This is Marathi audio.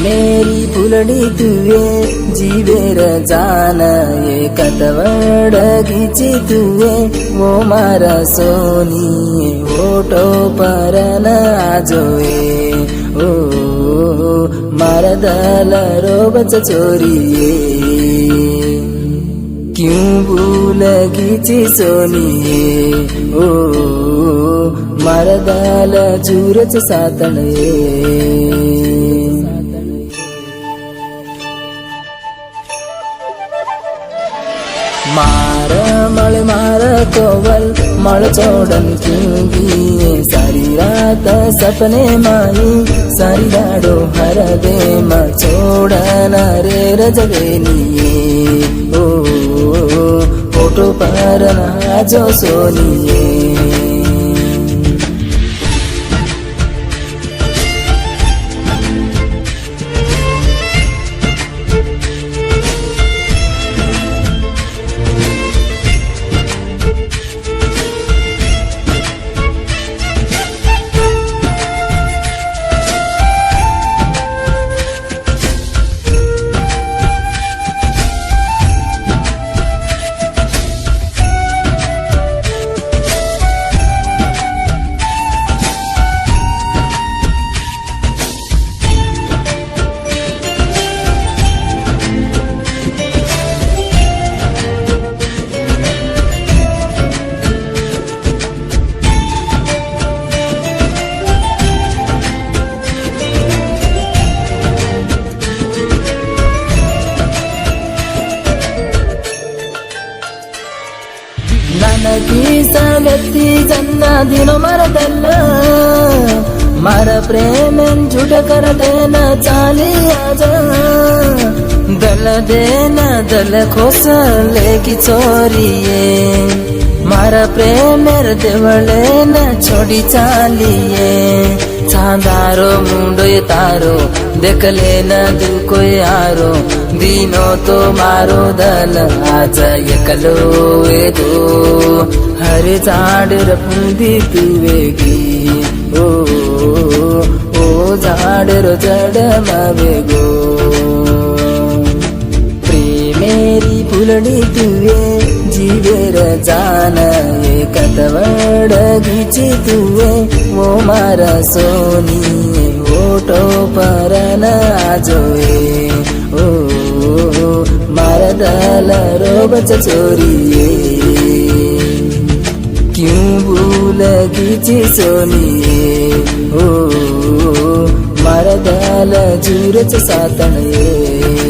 मेरी फुलडी तुवे जीवेर जान कतवड घिची तुवे वो मारा सोनी ओटो परन आजोए ओ मारा दल रोबच चोरिए क्यों भूल घिची सोनिए ओ मारा दल चूरच सातणे मार कोवल मळ चोडन क्योंकि सारी रात सपने माई सारी दाडो हर दे छोड़न रे रजवेनिए ओ फोटो पर नाजो सोनिए ನನಗೀ ವ್ಯಕ್ತಿ ಜನ್ನ ದಿನೋ ಮರದಲ್ಲ ಮರ ಪ್ರೇಮನ್ झूठ कर देना चाली आजा दल देना दल खोस लेकी चोरिए मारा प्रेमेर देवले न छोड़ी चालिए चांदारो मुंडो ये तारो देख लेना तू कोई आरो दिनो तो मारो दल आजा एकलो ए तो हर झाड़ रफुंदी तुवेगी ओ झाड़ रो जड़ मावेगो प्रेमेरी फुलडी तुवे जीवेर जान कतवड घिची तुवे वो मारा सोनी ओटो परन आजोए ओ मारा दल रोबच चोरिए क्यों भूल घिची सोनिए ओ मारा दल चूरच सातणे